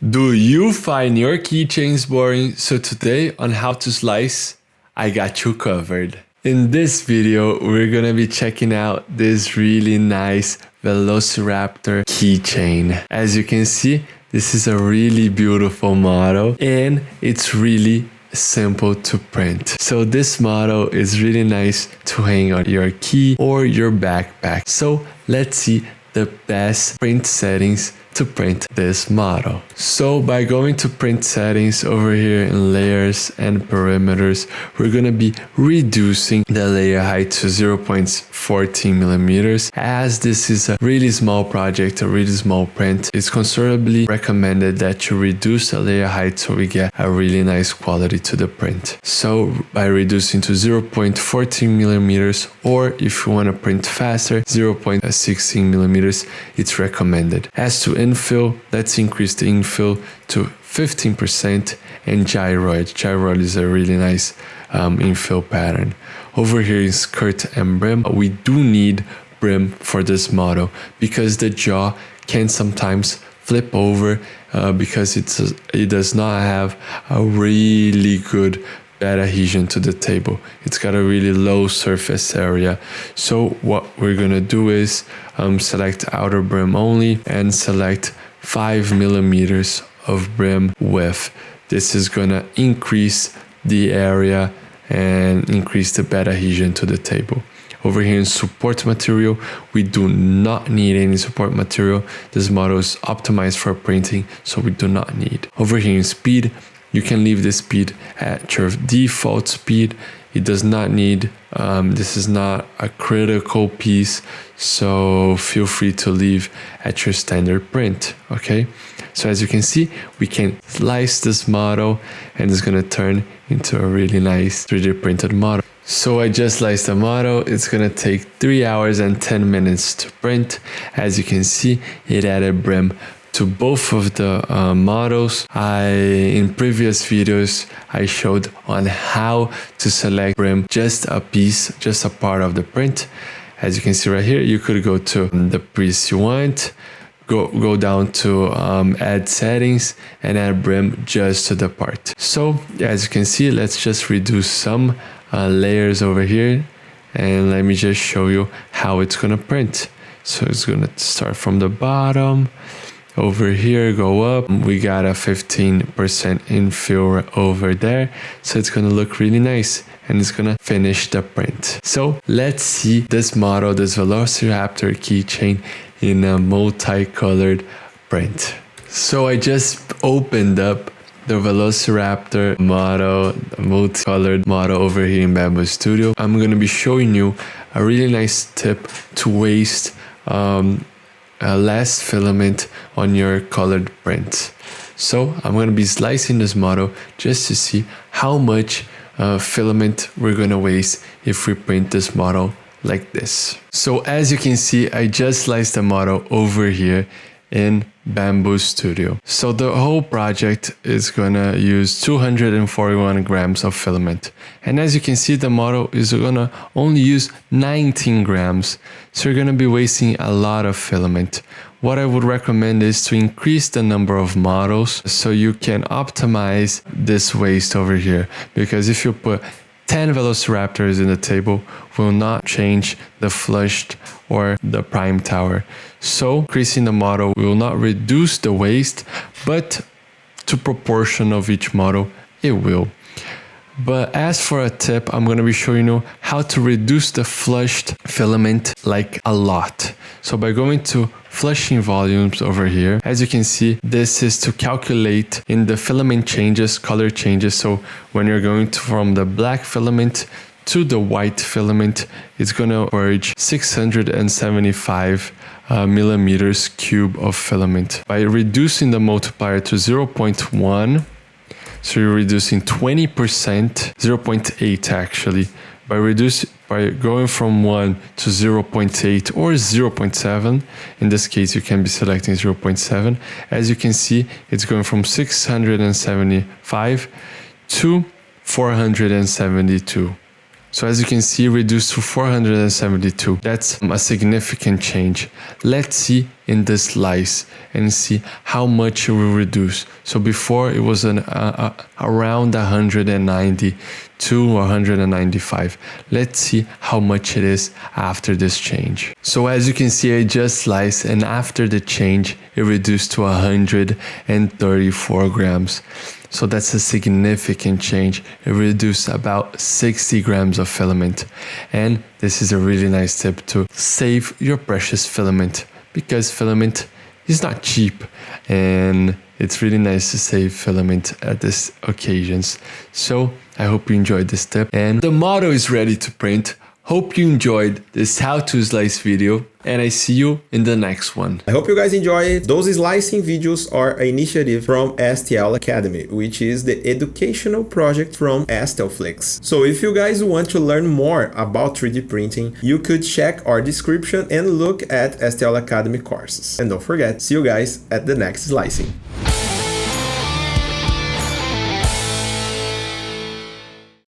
Do you find your keychains boring? So today on How to Slice, I got you covered. In this video, we're gonna be checking out this really nice Velociraptor keychain. As you can see, this is a really beautiful model and it's really simple to print. So this model is really nice to hang on your key or your backpack. So let's see the best print settings to print this model. So by going to print settings over here in layers and perimeters, we're gonna be reducing the layer height to 0.14 millimeters. As this is a really small project, a really small print, it's considerably recommended that you reduce the layer height so we get a really nice quality to the print. So by reducing to 0.14 millimeters, or if you want to print faster, 0.16 millimeters, it's recommended. As to infill, let's increase the infill to 15% and gyroid. Gyroid is a really nice infill pattern. Over here in skirt and brim, we do need brim for this model because the jaw can sometimes flip over because it does not have a really good bad adhesion to the table. It's got a really low surface area. So what we're gonna do is select outer brim only and select 5 millimeters of brim width. This is gonna increase the area and increase the bed adhesion to the table. Over here in support material, we do not need any support material. This model is optimized for printing, so we do not need. Over here in speed, you can leave the speed at your default speed. It does not need, this is not a critical piece, so feel free to leave at your standard print, okay? So as you can see, we can slice this model and it's gonna turn into a really nice 3D printed model. So I just sliced the model. It's gonna take 3 hours and 10 minutes to print. As you can see, it added brim to both of the models. In previous videos, I showed on how to select brim, just a piece, just a part of the print. As you can see right here, you could go to the piece you want, go down to add settings and add brim just to the part. So as you can see, let's just reduce some layers over here and let me just show you how it's gonna print. So it's gonna start from the bottom. Over here, go up, we got a 15% infill over there. So it's gonna look really nice and it's gonna finish the print. So let's see this model, this Velociraptor keychain in a multicolored print. So I just opened up the Velociraptor model, multicolored model over here in Bamboo Studio. I'm gonna be showing you a really nice tip to waste less filament on your colored print. So I'm going to be slicing this model just to see how much filament we're going to waste if we print this model like this. So as you can see, I just sliced the model over here in Bamboo Studio. So the whole project is gonna use 241 grams of filament. And as you can see, the model is gonna only use 19 grams. So you're gonna be wasting a lot of filament. What I would recommend is to increase the number of models so you can optimize this waste over here. Because if you put 10 Velociraptors in the table, will not change the flushed or the prime tower. So increasing the model will not reduce the waste, but to proportion of each model, it will. But as for a tip, I'm going to be showing you how to reduce the flushed filament like a lot. So by going to flushing volumes over here, as you can see, this is to calculate in the filament changes, color changes. So when you're going from the black filament to the white filament, it's going to average 675 millimeters cube of filament. By reducing the multiplier to 0.1, so you're reducing 20%, 0.8 actually. By going from 1 to 0.8 or 0.7, in this case you can be selecting 0.7. As you can see, it's going from 675 to 472. So as you can see, reduced to 472. That's a significant change. Let's see in the slice and see how much it will reduce. So before it was around 190 to 195. Let's see how much it is after this change. So as you can see, I just sliced, and after the change, it reduced to 134 grams. So that's a significant change. It reduced about 60 grams of filament. And this is a really nice tip to save your precious filament, because filament is not cheap, and it's really nice to save filament at these occasions. So I hope you enjoyed this tip, and the model is ready to print. Hope you enjoyed this how to slice video, and I see you in the next one. I hope you guys enjoy it. Those slicing videos are an initiative from STL Academy, which is the educational project from STLflix. So if you guys want to learn more about 3D printing, you could check our description and look at STL Academy courses. And don't forget, see you guys at the next slicing.